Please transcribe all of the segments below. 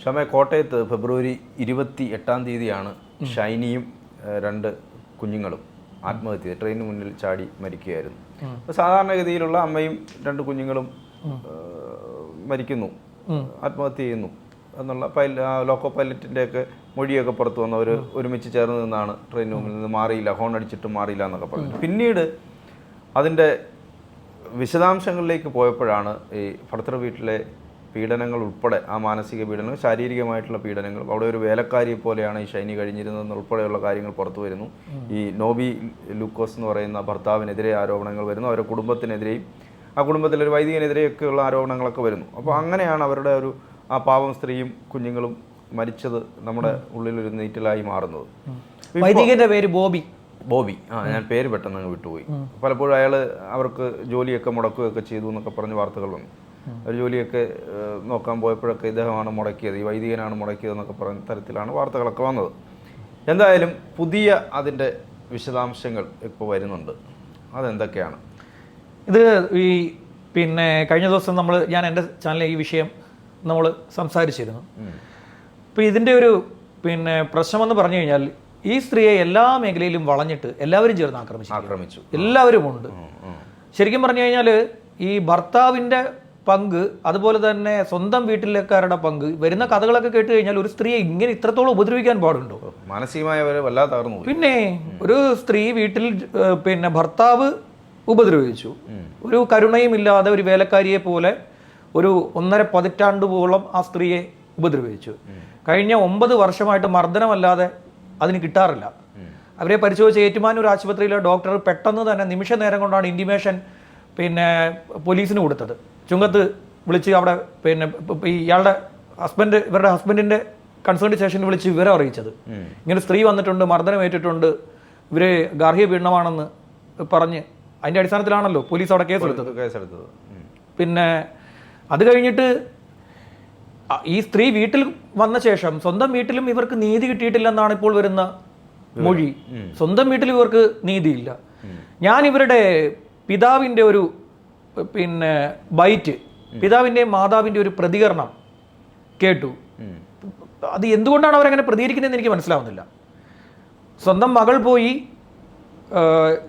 ഷമേ, കോട്ടയത്ത് ഫെബ്രുവരി 28 ഷൈനിയും 2 കുഞ്ഞുങ്ങളും ആത്മഹത്യ ട്രെയിനിന് മുന്നിൽ ചാടി മരിക്കുകയായിരുന്നു. അപ്പോൾ സാധാരണഗതിയിലുള്ള അമ്മയും 2 കുഞ്ഞുങ്ങളും മരിക്കുന്നു, ആത്മഹത്യ ചെയ്യുന്നു എന്നുള്ള ലോക്കോ പൈലറ്റിൻ്റെയൊക്കെ മൊഴിയൊക്കെ പുറത്തു വന്നവർ ഒരുമിച്ച് ചേർന്ന് നിന്നാണ് ട്രെയിനിന് മുന്നിൽ നിന്ന് മാറിയില്ല, ഹോൺ അടിച്ചിട്ട് മാറിയില്ല എന്നൊക്കെ പറഞ്ഞു. പിന്നീട് അതിൻ്റെ വിശദാംശങ്ങളിലേക്ക് പോയപ്പോഴാണ് ഈ ഭർത്തൃ വീട്ടിലെ പീഡനങ്ങൾ ഉൾപ്പെടെ, ആ മാനസിക പീഡനങ്ങൾ, ശാരീരികമായിട്ടുള്ള പീഡനങ്ങൾ, അവിടെ ഒരു വേലക്കാരിയെ പോലെയാണ് ഈ ഷൈനി കഴിഞ്ഞിരുന്നതെന്നുൾപ്പെടെയുള്ള കാര്യങ്ങൾ പുറത്തു വരുന്നു. ഈ നോബി ലൂക്കോസ് എന്ന് പറയുന്ന ഭർത്താവിനെതിരെ ആരോപണങ്ങൾ വരുന്നു, അവരുടെ കുടുംബത്തിനെതിരെയും ആ കുടുംബത്തിലൊരു വൈദികനെതിരെയൊക്കെയുള്ള ആരോപണങ്ങളൊക്കെ വരുന്നു. അപ്പോൾ അങ്ങനെയാണ് അവരുടെ ആ പാവം സ്ത്രീയും കുഞ്ഞുങ്ങളും മരിച്ചത് നമ്മുടെ ഉള്ളിലൊരു നീറ്റലായി മാറുന്നത്. വൈദികന്റെ പേര് ബോബി. ഞാൻ പേര് പെട്ടെന്ന് അങ്ങ് വിട്ടുപോയി. പലപ്പോഴും അയാൾ അവർക്ക് ജോലിയൊക്കെ മുടക്കുകയൊക്കെ ചെയ്തു എന്നൊക്കെ പറഞ്ഞ് വാർത്തകൾ വന്നു. ഒരു ജോലിയൊക്കെ നോക്കാൻ പോയപ്പോഴൊക്കെ ഇദ്ദേഹമാണ് മുടക്കിയത്, ഈ വൈദികനാണ് മുടക്കിയതെന്നൊക്കെ പറഞ്ഞ തരത്തിലാണ് വാർത്തകളൊക്കെ വന്നത്. എന്തായാലും പുതിയ അതിൻ്റെ വിശദാംശങ്ങൾ ഇപ്പോൾ വരുന്നുണ്ട്. അതെന്തൊക്കെയാണ്? ഇത് കഴിഞ്ഞ ദിവസം ഞാൻ എൻ്റെ ചാനലിൽ ഈ വിഷയം നമ്മൾ സംസാരിച്ചിരുന്നു. അപ്പോൾ ഇതിൻ്റെ ഒരു പ്രശ്നമെന്ന് പറഞ്ഞു കഴിഞ്ഞാൽ, ഈ സ്ത്രീയെ എല്ലാ മേഖലയിലും വളഞ്ഞിട്ട് എല്ലാവരും ചേർന്ന് ആക്രമിച്ചു. എല്ലാവരും ഉണ്ട്. ശരിക്കും പറഞ്ഞു കഴിഞ്ഞാൽ ഈ ഭർത്താവിൻ്റെ പങ്ക്, അതുപോലെ തന്നെ സ്വന്തം വീട്ടിലേക്കാരുടെ പങ്ക്, വരുന്ന കഥകളൊക്കെ കേട്ട് കഴിഞ്ഞാൽ ഒരു സ്ത്രീയെ ഇങ്ങനെ ഇത്രത്തോളം ഉപദ്രവിക്കാൻ പാടുണ്ടോ? മാനസികമായി വല്ലാതെ തകർന്നു. പിന്നെ ഒരു സ്ത്രീ വീട്ടിൽ ഭർത്താവ് ഉപദ്രവിച്ചു, ഒരു കരുണയും ഇല്ലാതെ ഒരു വേലക്കാരിയെ പോലെ ഒരു 1.5 പതിറ്റാണ്ടോളം ആ സ്ത്രീയെ ഉപദ്രവിച്ചു. കഴിഞ്ഞ 9 വർഷമായിട്ട് മർദ്ദനമല്ലാതെ അതിന് കിട്ടാറില്ല. അവരെ പരിശോധിച്ച ഏറ്റുമാനൂർ ആശുപത്രിയിലെ ഡോക്ടർ പെട്ടെന്ന് തന്നെ നിമിഷ നേരം കൊണ്ടാണ് ഇൻറ്റിമേഷൻ പോലീസിന് കൊടുത്തത്. ചുങ്കത്ത് വിളിച്ച് അവിടെ ഇയാളുടെ ഇവരുടെ ഹസ്ബൻഡിൻ്റെ കൺസേൺ സ്റ്റേഷനിൽ വിളിച്ച് വിവരം അറിയിച്ചത്. ഇങ്ങനെ സ്ത്രീ വന്നിട്ടുണ്ട്, മർദ്ദനമേറ്റിട്ടുണ്ട്, ഇവർ ഗാർഹിക പീഡനമാണെന്ന് പറഞ്ഞ് അതിൻ്റെ അടിസ്ഥാനത്തിലാണല്ലോ പോലീസ് അവിടെ കേസെടുത്തത്. അത് കഴിഞ്ഞിട്ട് ഈ സ്ത്രീ വീട്ടിൽ വന്ന ശേഷം സ്വന്തം വീട്ടിലും ഇവർക്ക് നീതി കിട്ടിയിട്ടില്ലെന്നാണ് ഇപ്പോൾ വരുന്ന മൊഴി. സ്വന്തം വീട്ടിൽ ഇവർക്ക് നീതിയില്ല. ഞാൻ ഇവരുടെ പിതാവിൻ്റെ ഒരു ബൈറ്റ്, പിതാവിൻ്റെയും മാതാവിൻ്റെ ഒരു പ്രതികരണം കേട്ടു. അത് എന്തുകൊണ്ടാണ് അവരങ്ങനെ പ്രതികരിക്കുന്നതെന്ന് എനിക്ക് മനസ്സിലാവുന്നില്ല. സ്വന്തം മകൾ പോയി,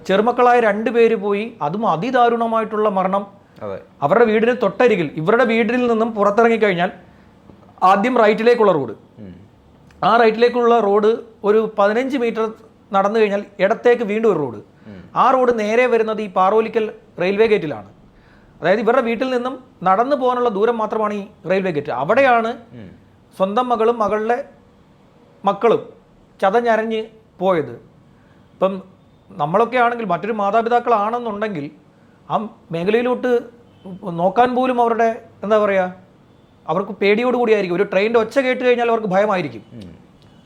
ചെറുമക്കളായ 2 പേര് പോയി, അതും അതിദാരുണമായിട്ടുള്ള മരണം. അവരുടെ വീടിന് തൊട്ടരികിൽ, ഇവരുടെ വീടിൽ നിന്നും പുറത്തിറങ്ങിക്കഴിഞ്ഞാൽ ആദ്യം റൈറ്റിലേക്കുള്ള റോഡ്, ആ റൈറ്റിലേക്കുള്ള റോഡ് ഒരു 15 മീറ്റർ നടന്നു കഴിഞ്ഞാൽ ഇടത്തേക്ക് വീണ്ടും ഒരു റോഡ്. ആ റോഡ് നേരെ വരുന്നത് ഈ പാറോലിക്കൽ റെയിൽവേ ഗേറ്റിലാണ്. അതായത് ഇവരുടെ വീട്ടിൽ നിന്നും നടന്നു പോകാനുള്ള ദൂരം മാത്രമാണ് ഈ റെയിൽവേ ഗേറ്റ്. അവിടെയാണ് സ്വന്തം മകളും മകളുടെ മക്കളും ചതഞ്ഞരഞ്ഞ് പോയത്. ഇപ്പം നമ്മളൊക്കെ ആണെങ്കിൽ, മറ്റൊരു മാതാപിതാക്കളാണെന്നുണ്ടെങ്കിൽ ആ മേഖലയിലോട്ട് നോക്കാൻ പോലും അവരുടെ എന്താ പറയുക, അവർക്ക് പേടിയോടുകൂടിയായിരിക്കും. ഒരു ട്രെയിനിൻ്റെ ഒച്ച കേട്ട് കഴിഞ്ഞാൽ അവർക്ക് ഭയമായിരിക്കും.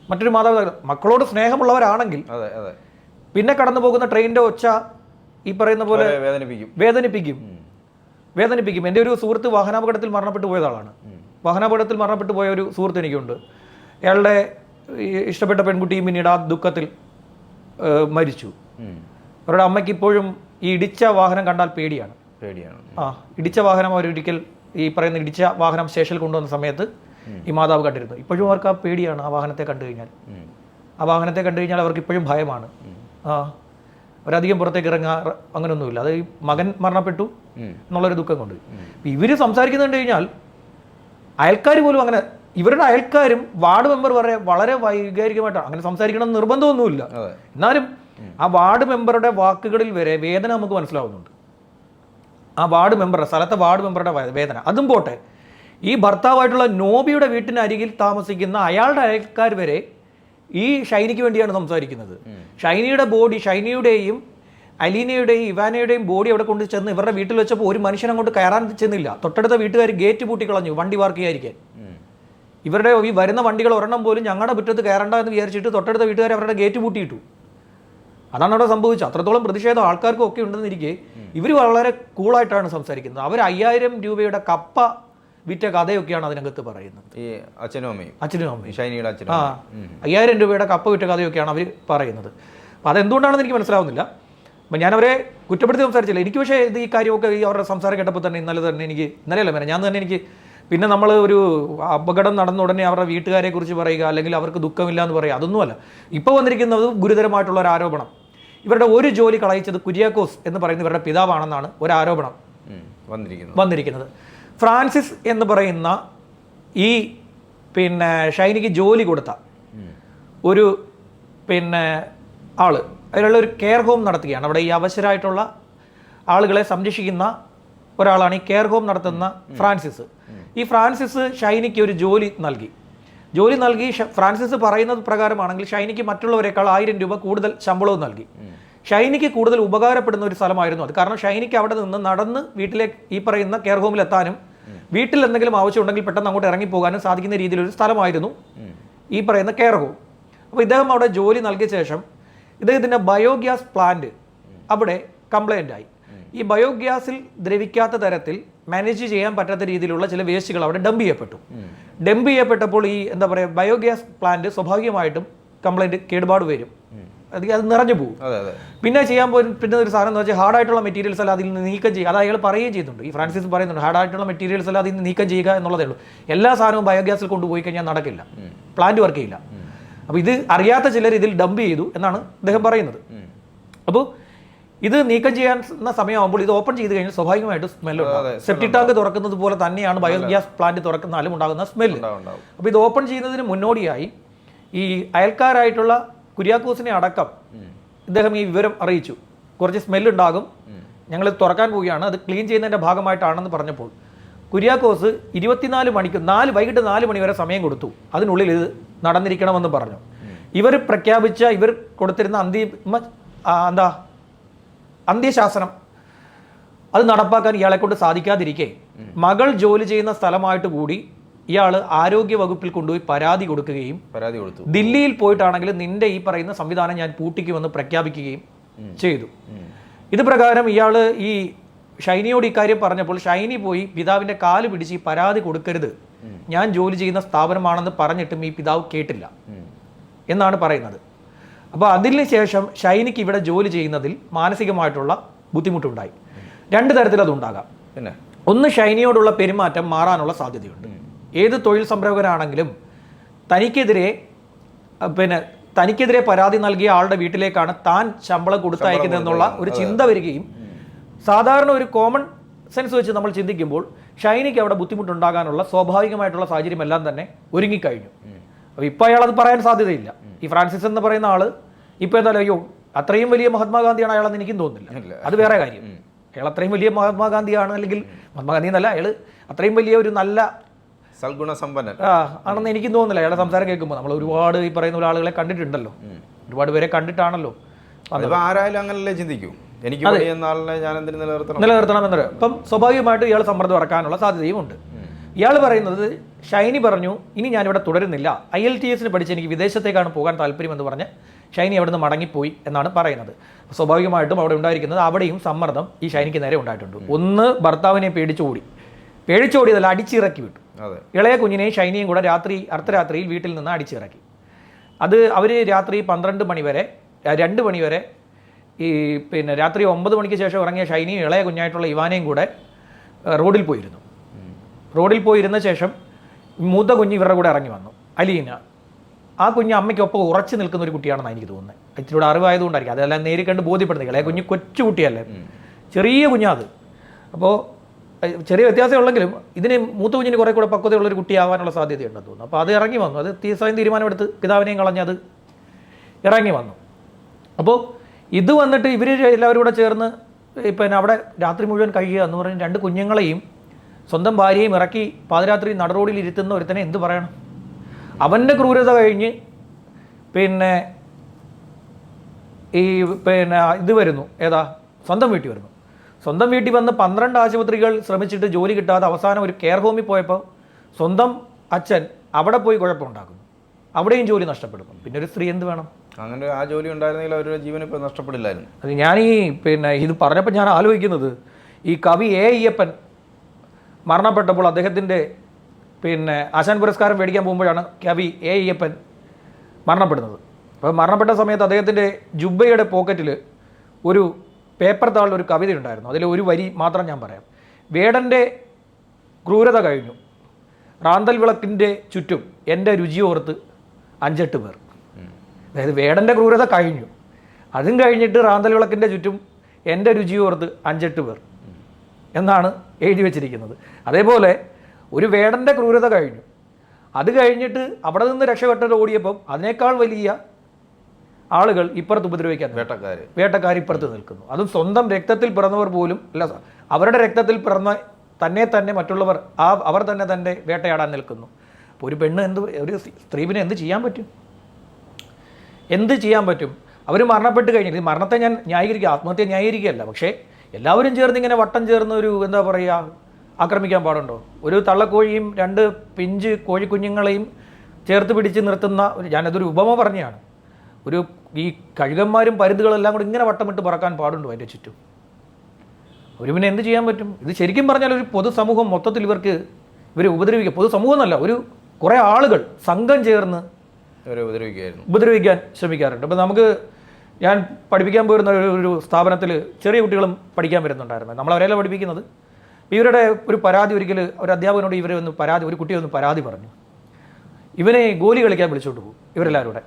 മറ്റൊരു മാതാപിതാക്കൾ മക്കളോട് സ്നേഹമുള്ളവരാണെങ്കിൽ പിന്നെ കടന്നു പോകുന്ന ട്രെയിനിൻ്റെ ഒച്ച ഈ പറയുന്ന പോലെ വേദനിപ്പിക്കും. എൻ്റെ ഒരു സുഹൃത്ത് വാഹനാപകടത്തിൽ മരണപ്പെട്ടു പോയ ആളാണ്. വാഹനാപകടത്തിൽ മരണപ്പെട്ടു പോയ ഒരു സുഹൃത്ത് എനിക്കുണ്ട്. അയാളുടെ ഇഷ്ടപ്പെട്ട പെൺകുട്ടിയും പിന്നീട് ആ ദുഃഖത്തിൽ മരിച്ചു. അവരുടെ അമ്മയ്ക്ക് ഇപ്പോഴും ഈ ഇടിച്ച വാഹനം കണ്ടാൽ പേടിയാണ്. ഇടിച്ച വാഹനം അവരൊരിക്കൽ ഈ പറയുന്ന ഇടിച്ച വാഹനം സ്റ്റേഷനിൽ കൊണ്ടുവന്ന സമയത്ത് ഈ മാതാവ് കണ്ടിരുന്നു. ഇപ്പോഴും അവർക്ക് ആ പേടിയാണ്. ആ വാഹനത്തെ കണ്ടു കഴിഞ്ഞാൽ അവർക്ക് ഇപ്പോഴും ഭയമാണ്. അവരധികം പുറത്തേക്ക് ഇറങ്ങാറ് അങ്ങനെയൊന്നുമില്ല. അത് ഈ മകൻ മരണപ്പെട്ടു എന്നുള്ളൊരു ദുഃഖം കൊണ്ട് ഇവർ സംസാരിക്കുന്നുണ്ട് കഴിഞ്ഞാൽ അയൽക്കാർ പോലും അങ്ങനെ, ഇവരുടെ അയൽക്കാരും വാർഡ് മെമ്പർ വളരെ വൈകാരികമായിട്ടാണ്. അങ്ങനെ സംസാരിക്കണം എന്ന് നിർബന്ധമൊന്നുമില്ല. എന്നാലും ആ വാർഡ് മെമ്പറുടെ വാക്കുകളിൽ വരെ വേദന നമുക്ക് മനസ്സിലാവുന്നുണ്ട്. ആ വാർഡ് മെമ്പറുടെ സ്ഥലത്തെ വാർഡ് മെമ്പറുടെ വേദന. അതും പോട്ടെ, ഈ ഭർത്താവായിട്ടുള്ള നോബിയുടെ വീട്ടിനരികിൽ താമസിക്കുന്ന അയാളുടെ അയൽക്കാർ വരെ ഈ ഷൈനിക്ക് വേണ്ടിയാണ് സംസാരിക്കുന്നത്. ഷൈനിയുടെ ബോഡി, ഷൈനിയുടെയും അലീനയുടെയും ഇവാനയുടെയും ബോഡി അവിടെ കൊണ്ട് ചെന്ന് ഇവരുടെ വീട്ടിൽ വെച്ചപ്പോൾ ഒരു മനുഷ്യൻ അങ്ങോട്ട് കയറാൻ ചെന്നില്ല. തൊട്ടടുത്ത വീട്ടുകാർ ഗേറ്റ് പൂട്ടിക്കളഞ്ഞു വണ്ടി പാർക്ക് ചെയ്യാതിരിക്കാൻ. ഇവരുടെ ഈ വരുന്ന വണ്ടികൾ ഒരെണ്ണം പോലും ഞങ്ങളുടെ മുറ്റത്ത് കയറണ്ട എന്ന് വിചാരിച്ചിട്ട് തൊട്ടടുത്ത വീട്ടുകാർ അവരുടെ ഗേറ്റ് പൂട്ടിയിട്ടു. അതാണ് അവിടെ സംഭവിച്ചത്. അത്രത്തോളം പ്രതിഷേധം ആൾക്കാർക്കും ഒക്കെ ഉണ്ടെന്നിരിക്കെ ഇവർ വളരെ കൂളായിട്ടാണ് സംസാരിക്കുന്നത്. അവർ 5000 രൂപയുടെ കപ്പ വിറ്റ കഥയൊക്കെയാണ് അതിനകത്ത് പറയുന്നത്. ഈ അച്ഛനും അമ്മയും 5000 രൂപയുടെ കപ്പ വിറ്റ കഥയൊക്കെയാണ് അവർ പറയുന്നത്. അപ്പോൾ അതെന്തുകൊണ്ടാണെന്ന് എനിക്ക് മനസ്സിലാവുന്നില്ല. അപ്പം ഞാനവരെ കുറ്റപ്പെടുത്തി സംസാരിച്ചില്ല. എനിക്ക് പക്ഷേ ഈ കാര്യമൊക്കെ ഈ അവരുടെ സംസാരം കേട്ടപ്പോൾ തന്നെ ഇന്നലെയല്ല, ഞാൻ തന്നെ എനിക്ക് പിന്നെ നമ്മൾ ഒരു അപകടം നടന്ന ഉടനെ അവരുടെ വീട്ടുകാരെ കുറിച്ച് പറയുക, അല്ലെങ്കിൽ അവർക്ക് ദുഃഖമില്ല എന്ന് പറയുക, അതൊന്നുമല്ല. ഇപ്പോൾ വന്നിരിക്കുന്നത് ഗുരുതരമായിട്ടുള്ള ഒരു ആരോപണം. ഇവരുടെ ഒരു ജോലി കളയിച്ചത് കുര്യാക്കോസ് എന്ന് പറയുന്ന ഇവരുടെ പിതാവാണെന്നാണ് ഒരു ആരോപണം വന്നിരിക്കുന്നത്. ഫ്രാൻസിസ് എന്ന് പറയുന്ന ഈ ഷൈനിക്ക് ജോലി കൊടുത്ത ഒരു ആള്, അതിലുള്ള ഒരു കെയർ ഹോം നടത്തുകയാണ്. അവിടെ ഈ അവശരായിട്ടുള്ള ആളുകളെ സംരക്ഷിക്കുന്ന ഒരാളാണ് ഈ കെയർ ഹോം നടത്തുന്ന ഫ്രാൻസിസ്. ഈ ഫ്രാൻസിസ് ഷൈനിക്ക് ഒരു ജോലി നൽകി. ഫ്രാൻസിസ് പറയുന്നത് പ്രകാരമാണെങ്കിൽ ഷൈനിക്ക് മറ്റുള്ളവരെക്കാൾ 1000 രൂപ കൂടുതൽ ശമ്പളവും നൽകി. ഷൈനിക്ക് കൂടുതൽ ഉപകാരപ്പെടുന്ന ഒരു സ്ഥലമായിരുന്നു അത്. കാരണം ഷൈനിക്ക് അവിടെ നിന്ന് നടന്ന് വീട്ടിലേക്ക് ഈ പറയുന്ന കെയർ ഹോമിലെത്താനും വീട്ടിൽ എന്തെങ്കിലും ആവശ്യമുണ്ടെങ്കിൽ പെട്ടെന്ന് അങ്ങോട്ട് ഇറങ്ങിപ്പോകാനും സാധിക്കുന്ന രീതിയിലൊരു സ്ഥലമായിരുന്നു ഈ പറയുന്ന കെയർ ഹോം. അപ്പോൾ ഇദ്ദേഹം അവിടെ ജോലി നൽകിയ ശേഷം ഇദ്ദേഹത്തിൻ്റെ ബയോഗ്യാസ് പ്ലാന്റ് അവിടെ കംപ്ലൈൻ്റ് ആയി. ഈ ബയോഗ്യാസിൽ ദ്രവിക്കാത്ത തരത്തിൽ മാനേജ് ചെയ്യാൻ പറ്റാത്ത രീതിയിലുള്ള ചില വേസ്റ്റുകൾ അവിടെ ഡംപ് ചെയ്യപ്പെട്ടപ്പോൾ ഈ ബയോഗ്യാസ് പ്ലാന്റ് സ്വാഭാവികമായിട്ടും കംപ്ലൈൻറ്റ് കേടുപാട് വരും, അത് നിറഞ്ഞു പോകും. പിന്നെ ചെയ്യാൻ പറ്റുന്ന ഒരു സാധനം എന്ന് വെച്ചാൽ ഹാർഡായിട്ടുള്ള മെറ്റീരിയൽസ് അല്ല അതിൽ നിന്ന് നീക്കം ചെയ്യുക. അത് അയാൾ പറയുകയും ചെയ്യുന്നുണ്ട്, ഈ ഫ്രാൻസിസ് പറയുന്നുണ്ട്, ഹാർഡായിട്ടുള്ള മെറ്റീരിയൽസ് അല്ല അതിൽ നിന്ന് നീക്കം ചെയ്യുക എന്നുള്ളതേ ഉള്ളൂ. എല്ലാ സാധനവും ബയോഗ്യാസിൽ കൊണ്ടുപോയി കഴിഞ്ഞാൽ നടക്കില്ല, പ്ലാന്റ് വർക്ക് ചെയ്യില്ല. അപ്പോൾ ഇത് അറിയാത്ത ചിലർ ഇതിൽ ഡംപ് ചെയ്തു എന്നാണ് അദ്ദേഹം പറയുന്നത്. അപ്പോൾ ഇത് നീക്കം ചെയ്യാൻ സമയമാകുമ്പോൾ ഇത് ഓപ്പൺ ചെയ്ത് കഴിഞ്ഞാൽ സ്വാഭാവികമായിട്ട് സ്മെല്ലുണ്ടാകും. സെപ്റ്റിക് ടാങ്ക് തുറക്കുന്നത് പോലെ തന്നെയാണ് ബയോഗ്യാസ് പ്ലാന്റ് തുറക്കുന്നാലും ഉണ്ടാകുന്ന സ്മെല്ല്. അപ്പോൾ ഇത് ഓപ്പൺ ചെയ്യുന്നതിന് മുന്നോടിയായി ഈ അയൽക്കാരായിട്ടുള്ള കുര്യാക്കോസിനെ അടക്കം ഇദ്ദേഹം ഈ വിവരം അറിയിച്ചു. കുറച്ച് സ്മെല്ലുണ്ടാകും, ഞങ്ങൾ തുറക്കാൻ പോവുകയാണ്, അത് ക്ലീൻ ചെയ്യുന്നതിൻ്റെ ഭാഗമായിട്ടാണെന്ന് പറഞ്ഞപ്പോൾ കുര്യാക്കോസ് 24 മണിക്ക് വൈകിട്ട് 4 മണി വരെ സമയം കൊടുത്തു. അതിനുള്ളിൽ ഇത് നടന്നിരിക്കണമെന്ന് പറഞ്ഞു. ഇവർ കൊടുത്തിരുന്ന അന്ത്യശാസനം അത് നടപ്പാക്കാൻ ഇയാളെ കൊണ്ട് സാധിക്കാതിരിക്കെ മകൾ ജോലി ചെയ്യുന്ന സ്ഥലമായിട്ട് കൂടി ഇയാൾ ആരോഗ്യ വകുപ്പിൽ കൊണ്ടുപോയി പരാതി കൊടുത്തു. ദില്ലിയിൽ പോയിട്ടാണെങ്കിൽ നിന്റെ ഈ പറയുന്ന സംവിധാനം ഞാൻ പൂട്ടിക്കുമെന്ന് പ്രഖ്യാപിക്കുകയും ചെയ്തു. ഇത് പ്രകാരം ഇയാൾ ഈ ഷൈനിയോട് ഇക്കാര്യം പറഞ്ഞപ്പോൾ ഷൈനി പോയി പിതാവിൻ്റെ കാല് പിടിച്ച് ഈ പരാതി കൊടുക്കരുത്, ഞാൻ ജോലി ചെയ്യുന്ന സ്ഥാപനമാണെന്ന് പറഞ്ഞിട്ടും ഈ പിതാവ് കേട്ടില്ല എന്നാണ് പറയുന്നത്. അപ്പോൾ അതിന് ശേഷം ഷൈനിക്ക് ഇവിടെ ജോലി ചെയ്യുന്നതിൽ മാനസികമായിട്ടുള്ള ബുദ്ധിമുട്ടുണ്ടായി. 2 തരത്തിൽ അതുണ്ടാകാം. ഒന്ന്, ഷൈനിയോടുള്ള പെരുമാറ്റം മാറാനുള്ള സാധ്യതയുണ്ട്. ഏത് തൊഴിൽ സംരംഭകനാണെങ്കിലും തനിക്കെതിരെ പരാതി നൽകിയ ആളുടെ വീട്ടിലേക്കാണ് താൻ ശമ്പളം കൊടുത്തയക്കുന്നതെന്നുള്ള ഒരു ചിന്ത വരികയും സാധാരണ ഒരു കോമൺ സെൻസ് വെച്ച് നമ്മൾ ചിന്തിക്കുമ്പോൾ ഷൈനിക്ക് അവിടെ ബുദ്ധിമുട്ടുണ്ടാകാനുള്ള സ്വാഭാവികമായിട്ടുള്ള സാഹചര്യം എല്ലാം തന്നെ ഒരുങ്ങിക്കഴിഞ്ഞു. അപ്പോൾ ഇപ്പോൾ അയാൾ അത് പറയാൻ സാധ്യതയില്ല. ഈ ഫ്രാൻസിസ് എന്ന് പറയുന്ന ആള് ഇപ്പോൾ എന്തായാലും അയ്യോ അത്രയും വലിയ മഹാത്മാഗാന്ധിയാണ് അയാളെന്ന് എനിക്കും തോന്നുന്നില്ല. അത് വേറെ കാര്യം. അയാൾ അത്രയും വലിയ മഹാത്മാഗാന്ധിയാണ്, അല്ലെങ്കിൽ മഹാത്മാഗാന്ധി എന്നല്ല, അയാൾ അത്രയും വലിയ ഒരു നല്ല സൽഗുണസമ്പന്നൻ ആണെന്ന് എനിക്കും തോന്നുന്നില്ല. അയാളുടെ സംസാരം കേൾക്കുമ്പോൾ നമ്മൾ ഒരുപാട് ഈ പറയുന്ന ആളുകളെ കണ്ടിട്ടുണ്ടല്ലോ, ഒരുപാട് പേരെ കണ്ടിട്ടാണല്ലോ. ആരായാലും അങ്ങനല്ലേ ചിന്തിക്കൂ, എനിക്ക് നിലനിർത്തണം എന്നൊരു. അപ്പം സ്വാഭാവികമായിട്ടും ഇയാൾ സമ്മർദ്ദം ഇറക്കാനുള്ള സാധ്യതയും ഉണ്ട്. ഇയാൾ പറയുന്നത്, ഷൈനി പറഞ്ഞു ഇനി ഞാനിവിടെ തുടരുന്നില്ല, IELTS പഠിച്ച് എനിക്ക് വിദേശത്തേക്കാണ് പോകാൻ താല്പര്യമെന്ന് പറഞ്ഞ് ഷൈനി അവിടെ നിന്ന് മടങ്ങിപ്പോയി എന്നാണ് പറയുന്നത്. സ്വാഭാവികമായിട്ടും അവിടെ ഉണ്ടായിരിക്കുന്നത് അവിടെയും സമ്മർദ്ദം ഈ ഷൈനിക്ക് നേരെ ഉണ്ടായിട്ടുണ്ട്. ഒന്ന്, ഭർത്താവിനെ പേടിച്ചോടിയതല്ല, അടിച്ചിറക്കി വിട്ടു. ഇളയ കുഞ്ഞിനെയും ഷൈനിയും കൂടെ അർദ്ധരാത്രിയിൽ വീട്ടിൽ നിന്ന് അടിച്ചിറക്കി. അത് അവർ രാത്രി 12 മണി വരെ 2 മണി വരെ ഈ രാത്രി 9 മണിക്ക് ശേഷം ഇറങ്ങിയ ഷൈനിയും ഇളയ കുഞ്ഞായിട്ടുള്ള ഇവാനെയും കൂടെ റോഡിൽ പോയിരുന്ന ശേഷം മൂത്ത കുഞ്ഞ് ഇവരുടെ കൂടെ ഇറങ്ങി വന്നു, അലീന. ആ കുഞ്ഞ് അമ്മയ്ക്കൊപ്പം ഉറച്ചു നിൽക്കുന്ന ഒരു കുട്ടിയാണെന്ന് എനിക്ക് തോന്നുന്നത്. ഇച്ചിരൂടെ അറിവായതുകൊണ്ടായിരിക്കും, അതെല്ലാം നേരിൽ കണ്ട് ബോധ്യപ്പെടുന്നത്. ഇളയ കുഞ്ഞ് കൊച്ചു കുട്ടിയല്ലേ, ചെറിയ കുഞ്ഞാത്. അപ്പോൾ ചെറിയ വ്യത്യാസം ഉള്ളെങ്കിലും ഇതിന് മൂത്ത കുഞ്ഞിന് കുറേ കൂടെ പക്വതയുള്ളൊരു കുട്ടിയാവാനുള്ള സാധ്യതയുണ്ടെന്ന് തോന്നുന്നു. അപ്പോൾ അത് ഇറങ്ങി വന്നു, അത് സ്വയം തീരുമാനമെടുത്ത് പിതാവിനെയും കളഞ്ഞത് ഇറങ്ങി വന്നു. അപ്പോൾ ഇത് വന്നിട്ട് ഇവർ എല്ലാവരും കൂടെ ചേർന്ന് അവിടെ രാത്രി മുഴുവൻ കഴിയുക എന്ന് പറഞ്ഞ് 2 കുഞ്ഞുങ്ങളെയും സ്വന്തം ഭാര്യയും ഇറക്കി പാതിരാത്രി നടുറോഡിൽ ഇരുത്തുന്ന ഒരുത്തനെ എന്ത് പറയണം? അവൻ്റെ ക്രൂരത കഴിഞ്ഞ് ഇത് വരുന്നു, സ്വന്തം വീട്ടിൽ വരുന്നു. സ്വന്തം വീട്ടിൽ വന്ന് 12 ആശുപത്രികൾ ശ്രമിച്ചിട്ട് ജോലി കിട്ടാതെ അവസാനം ഒരു കെയർ ഹോമിൽ പോയപ്പോൾ സ്വന്തം അച്ഛൻ അവിടെ പോയി കുഴപ്പമുണ്ടാക്കുന്നു, അവിടെയും ജോലി നഷ്ടപ്പെടും. പിന്നെ ഒരു സ്ത്രീ എന്ത് വേണം? അങ്ങനെ ആ ജോലി ഉണ്ടായിരുന്നെങ്കിൽ അവരുടെ ജീവൻ ഇപ്പോൾ നഷ്ടപ്പെടില്ലായിരുന്നു. അത് ഞാൻ ഇത് പറഞ്ഞപ്പോൾ ഞാൻ ആലോചിക്കുന്നത്, ഈ കവി A. അയ്യപ്പൻ മരണപ്പെട്ടപ്പോൾ അദ്ദേഹത്തിൻ്റെ ആശാൻ പുരസ്കാരം മേടിക്കാൻ പോകുമ്പോഴാണ് കവി A. അയ്യപ്പൻ മരണപ്പെടുന്നത്. അപ്പോൾ മരണപ്പെട്ട സമയത്ത് അദ്ദേഹത്തിൻ്റെ ജുബ്ബയുടെ പോക്കറ്റിൽ ഒരു പേപ്പർ താളിൽ ഒരു കവിത ഉണ്ടായിരുന്നു. അതിൽ ഒരു വരി മാത്രം ഞാൻ പറയാം. വേടൻ്റെ ക്രൂരത കഴിഞ്ഞു, റാന്തൽ വിളക്കിൻ്റെ ചുറ്റും എൻ്റെ രുചിയോർത്ത് 5-8 പേർ. അതായത് വേടൻ്റെ ക്രൂരത കഴിഞ്ഞു, അതും കഴിഞ്ഞിട്ട് റാന്തൽ വിളക്കിൻ്റെ ചുറ്റും എൻ്റെ രുചിയോർത്ത് 5-8 പേർ എന്നാണ് എഴുതി വച്ചിരിക്കുന്നത്. അതേപോലെ ഒരു വേടൻ്റെ ക്രൂരത കഴിഞ്ഞു, അത് കഴിഞ്ഞിട്ട് അവിടെ നിന്ന് രക്ഷപ്പെട്ടത് ഓടിയപ്പം അതിനേക്കാൾ വലിയ ആളുകൾ ഇപ്പുറത്ത് ഉപദ്രവിക്കാൻ വേട്ടക്കാർ ഇപ്പുറത്ത് നിൽക്കുന്നു. അതും സ്വന്തം രക്തത്തിൽ പിറന്നവർ പോലും അല്ല, അവരുടെ രക്തത്തിൽ പിറന്ന തന്നെ മറ്റുള്ളവർ അവർ തന്നെ വേട്ടയാടാൻ നിൽക്കുന്നു. അപ്പോൾ ഒരു പെണ്ണ് ഒരു സ്ത്രീവിനെ എന്ത് ചെയ്യാൻ പറ്റും? അവർ മരണപ്പെട്ട് കഴിഞ്ഞിട്ട്, ഈ മരണത്തെ ഞാൻ ന്യായീകരിക്കുക, ആത്മഹത്യ ന്യായീകരിക്കുകയല്ല, പക്ഷേ എല്ലാവരും ചേർന്ന് ഇങ്ങനെ വട്ടം ചേർന്ന് ഒരു എന്താ പറയുക ആക്രമിക്കാൻ പാടുണ്ടോ? ഒരു തള്ളക്കോഴിയും 2 പിഞ്ച് കോഴിക്കുഞ്ഞുങ്ങളെയും ചേർത്ത് പിടിച്ച് നിർത്തുന്ന ഞാനതൊരു ഉപമ പറഞ്ഞതാണ്. ഈ കഴുകന്മാരും പരുന്തുകളെല്ലാം കൂടി ഇങ്ങനെ വട്ടമിട്ട് പറക്കാൻ പാടുണ്ടോ അതിൻ്റെ ചുറ്റും? ഒരു പിന്നെ എന്ത് ചെയ്യാൻ പറ്റും? ഇത് ശരിക്കും പറഞ്ഞാൽ ഒരു പൊതുസമൂഹം മൊത്തത്തിൽ ഇവരെ ഉപദ്രവിക്കുക, പൊതുസമൂഹം എന്നല്ല, കുറേ ആളുകൾ സംഘം ചേർന്ന് ഉപദ്രവിക്കാൻ ശ്രമിക്കാറുണ്ട്. അപ്പോൾ ഞാൻ പഠിപ്പിക്കാൻ പോയിരുന്ന ഒരു സ്ഥാപനത്തിൽ ചെറിയ കുട്ടികളും പഠിക്കാൻ വരുന്നുണ്ടായിരുന്നു. നമ്മളവരെല്ലാം പഠിപ്പിക്കുന്നത്. ഇവരുടെ ഒരു പരാതി, ഒരിക്കൽ ഒരു അധ്യാപകനോട് ഒരു കുട്ടി പരാതി പറഞ്ഞു. ഇവനെ ഗോലി കളിക്കാൻ വിളിച്ചോണ്ട് പോകും ഇവരെല്ലാവരും കൂടെ.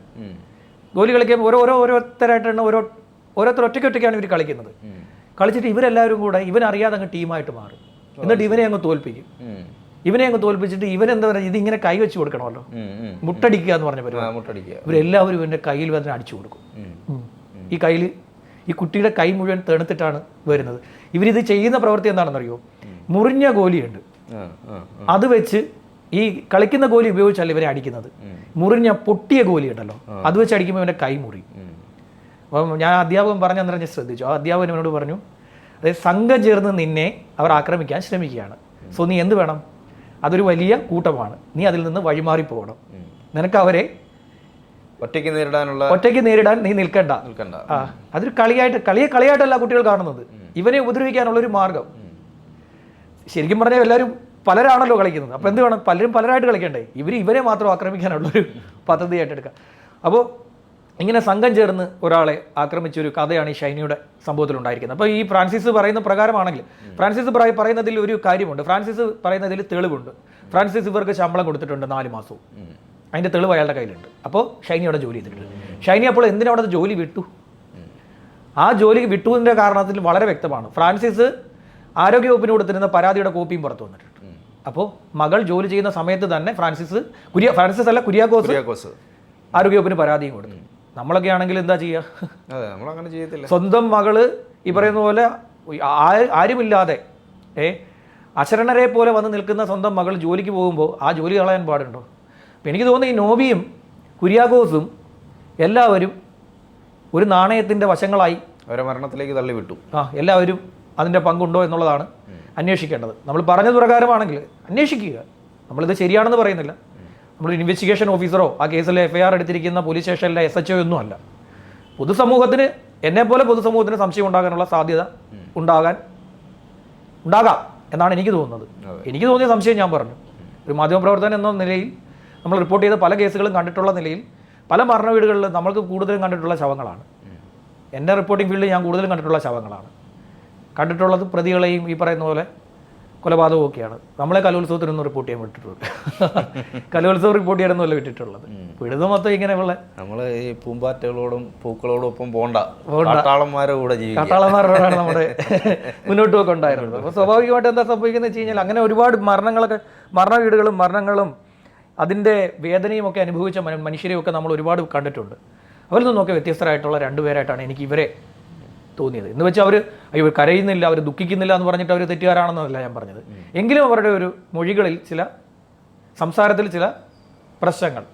ഗോലി കളിക്കാൻ ഓരോരുത്തരായിട്ടാണ് ഓരോരുത്തർ ഒറ്റയ്ക്കാണ് ഇവർ കളിക്കുന്നത്. കളിച്ചിട്ട് ഇവരെല്ലാവരും കൂടെ ഇവനറിയാതെ അങ്ങ് ടീമായിട്ട് മാറും. എന്നിട്ട് ഇവനെ അങ്ങ് തോൽപ്പിച്ചിട്ട് ഇവനെന്താ പറയുക, ഇതിങ്ങനെ കൈ വെച്ച് കൊടുക്കണമല്ലോ, മുട്ടടിക്കുക എന്ന് പറഞ്ഞ പരിപാടി. ഇവരെല്ലാവരും ഇവൻ്റെ കയ്യിൽ വന്ന് അടിച്ചു കൊടുക്കും. ഈ കുട്ടിയുടെ കൈ മുഴുവൻ തെണുത്തിട്ടാണ് വരുന്നത്. ഇവരിത് ചെയ്യുന്ന പ്രവൃത്തി എന്താണെന്നറിയോ? മുറിഞ്ഞ ഗോലിയുണ്ട്, അത് വെച്ച് ഈ കളിക്കുന്ന ഗോലി ഉപയോഗിച്ചല്ല ഇവരെ അടിക്കുന്നത്. പൊട്ടിയ ഗോലി ഉണ്ടല്ലോ, അത് വെച്ച് അടിക്കുമ്പോൾ ഇവൻ്റെ കൈ മുറി. അപ്പം ഞാൻ അധ്യാപകൻ പറഞ്ഞെന്ന് ഞാൻ ശ്രദ്ധിച്ചു. ആ അധ്യാപകൻ എന്നോട് പറഞ്ഞു, അതായത് സംഘം ചേർന്ന് നിന്നെ അവർ ആക്രമിക്കാൻ ശ്രമിക്കുകയാണ്. സോ നീ എന്ത് വേണം? അതൊരു വലിയ കൂട്ടമാണ്, നീ അതിൽ നിന്ന് വഴിമാറി പോകണം. നിനക്ക് അവരെ ഒറ്റയ്ക്ക് നേരിടാൻ നീ നിൽക്കണ്ട. അതൊരു കളിയായിട്ടല്ല കുട്ടികൾ കാണുന്നത്, ഇവനെ ഉപദ്രവിക്കാനുള്ളൊരു മാർഗം. ശരിക്കും പറഞ്ഞാൽ എല്ലാവരും പലരാണല്ലോ കളിക്കുന്നത്. അപ്പോൾ എന്ത് വേണം? പലരും പലരായിട്ട് കളിക്കണ്ടേ? ഇവരെ മാത്രം ആക്രമിക്കാനുള്ളൊരു പദ്ധതിയായിട്ട് എടുക്കുക. അപ്പോൾ ഇങ്ങനെ സംഘം ചേർന്ന് ഒരാളെ ആക്രമിച്ചൊരു കഥയാണ് ഈ ഷൈനിയുടെ സംഭവത്തിൽ ഉണ്ടായിരിക്കുന്നത്. അപ്പോൾ ഈ ഫ്രാൻസിസ് പറയുന്ന പ്രകാരമാണെങ്കിൽ, ഫ്രാൻസിസ് പറയുന്നതിൽ ഒരു കാര്യമുണ്ട്. ഫ്രാൻസിസ് പറയുന്നതിൽ തെളിവുണ്ട്. ഫ്രാൻസിസ് ഇവർക്ക് ശമ്പളം കൊടുത്തിട്ടുണ്ട് 4 മാസവും. അതിൻ്റെ തെളിവ് അയാളുടെ കയ്യിലുണ്ട്. അപ്പോൾ ഷൈനി അവിടെ ജോലി ചെയ്തിട്ടുണ്ട്. ഷൈനി അപ്പോൾ എന്തിനവിടെ ജോലി വിട്ടു? ആ ജോലി വിട്ടുവിൻ്റെ കാരണത്തിൽ വളരെ വ്യക്തമാണ്. ഫ്രാൻസിസ് ആരോഗ്യവകുപ്പിന് കൊടുത്തിരുന്ന പരാതിയുടെ കോപ്പിയും പുറത്തു വന്നിട്ടുണ്ട്. അപ്പോൾ മകൾ ജോലി ചെയ്യുന്ന സമയത്ത് തന്നെ കുര്യാക്കോസ് ആരോഗ്യവകുപ്പിന് പരാതിയും കൊടുത്തു. നമ്മളൊക്കെ ആണെങ്കിൽ എന്താ ചെയ്യുക? സ്വന്തം മകള് ഈ പറയുന്ന പോലെ ആരുമില്ലാതെ അശരണരെ പോലെ വന്ന് നിൽക്കുന്ന സ്വന്തം മകൾ ജോലിക്ക് പോകുമ്പോൾ ആ ജോലി കളയാൻ പാടുണ്ടോ? അപ്പം എനിക്ക് തോന്നുന്നു ഈ നോബിയും കുര്യാക്കോസും എല്ലാവരും ഒരു നാണയത്തിൻ്റെ വശങ്ങളായി അവരെ മരണത്തിലേക്ക് തള്ളിവിട്ടു. എല്ലാവരും അതിൻ്റെ പങ്കുണ്ടോ എന്നുള്ളതാണ് അന്വേഷിക്കേണ്ടത്. നമ്മൾ പറഞ്ഞത് പ്രകാരമാണെങ്കിൽ അന്വേഷിക്കുക. നമ്മളിത് ശരിയാണെന്ന് പറയുന്നില്ല. നമ്മളൊരു ഇൻവെസ്റ്റിഗേഷൻ ഓഫീസറോ ആ കേസിലെ FIR എടുത്തിരിക്കുന്ന പോലീസ് സ്റ്റേഷനിലെ SHO ഒന്നും അല്ല. എന്നെപ്പോലെ പൊതുസമൂഹത്തിന് സംശയം ഉണ്ടാകാനുള്ള സാധ്യത ഉണ്ടാകാം എന്നാണ് എനിക്ക് തോന്നുന്നത്. എനിക്ക് തോന്നിയ സംശയം ഞാൻ പറഞ്ഞു. ഒരു മാധ്യമപ്രവർത്തകൻ എന്ന നിലയിൽ നമ്മൾ റിപ്പോർട്ട് ചെയ്ത പല കേസുകളും കണ്ടിട്ടുള്ള നിലയിൽ പല മരണ വീടുകളിൽ നമ്മൾക്ക് കൂടുതലും കണ്ടിട്ടുള്ള ശവങ്ങളാണ്. എൻ്റെ റിപ്പോർട്ടിംഗ് ഫീൽഡിൽ ഞാൻ കൂടുതലും കണ്ടിട്ടുള്ള ശവങ്ങളാണ്. കണ്ടിട്ടുള്ളത് പ്രതികളെയും ഈ പറയുന്ന പോലെ കൊലപാതകവും ഒക്കെയാണ്. നമ്മളെ കലോത്സവത്തിനൊന്നും റിപ്പോർട്ട് ചെയ്യാൻ വിട്ടിട്ടുള്ളത്. കലോത്സവം റിപ്പോർട്ട് ചെയ്യാനൊന്നുമല്ല വിട്ടിട്ടുള്ളത്. പിഴുത മൊത്തം ഇങ്ങനെയുള്ള നമ്മൾ ഈ പൂമ്പാറ്റകളോടും പൂക്കളോടും ഒപ്പം കാട്ടാളന്മാരോടാണ് നമ്മുടെ മുന്നോട്ട് പോക്ക് ഉണ്ടായിരുന്നത്. അപ്പോൾ സ്വാഭാവികമായിട്ട് എന്താ സംഭവിക്കുന്നത് വെച്ച് കഴിഞ്ഞാൽ അങ്ങനെ ഒരുപാട് മരണങ്ങളും അതിൻ്റെ വേദനയും ഒക്കെ അനുഭവിച്ച മനുഷ്യരെയൊക്കെ നമ്മൾ ഒരുപാട് കണ്ടിട്ടുണ്ട്. അവരിൽ നിന്നൊക്കെ വ്യത്യസ്തരായിട്ടുള്ള 2 പേരായിട്ടാണ് എനിക്ക് ഇവരെ തോന്നിയത്. എന്ന് വെച്ചാൽ അവർ കരയുന്നില്ല, അവർ ദുഃഖിക്കുന്നില്ല എന്ന് പറഞ്ഞിട്ട് അവർ തെറ്റുകാരാണെന്നല്ല ഞാൻ പറഞ്ഞത്. എങ്കിലും അവരുടെ ഒരു മൊഴികളിൽ സംസാരത്തിൽ ചില പ്രശ്നങ്ങൾ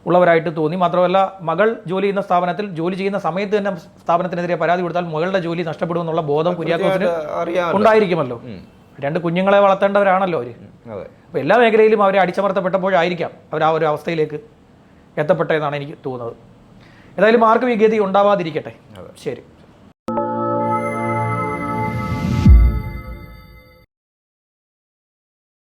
ഉള്ളവരായിട്ട് തോന്നി. മാത്രമല്ല മകൾ ജോലി ചെയ്യുന്ന സ്ഥാപനത്തിൽ ജോലി ചെയ്യുന്ന സമയത്ത് തന്നെ സ്ഥാപനത്തിനെതിരെ പരാതി കൊടുത്താൽ മകളുടെ ജോലി നഷ്ടപ്പെടുമെന്നുള്ള ബോധം കുര്യാക്കോസിന് ഉണ്ടായിരിക്കുമല്ലോ. 2 കുഞ്ഞുങ്ങളെ വളർത്തേണ്ടവരാണല്ലോ അവർ. അപ്പോൾ എല്ലാ മേഖലയിലും അവരെ അടിച്ചമർത്തപ്പെട്ടപ്പോഴായിരിക്കാം അവർ ആ ഒരു അവസ്ഥയിലേക്ക് എത്തപ്പെട്ടതെന്നാണ് എനിക്ക് തോന്നുന്നത്. ഏതായാലും ആർക്കും ഈ ഗതി ഉണ്ടാവാതിരിക്കട്ടെ. ശരി.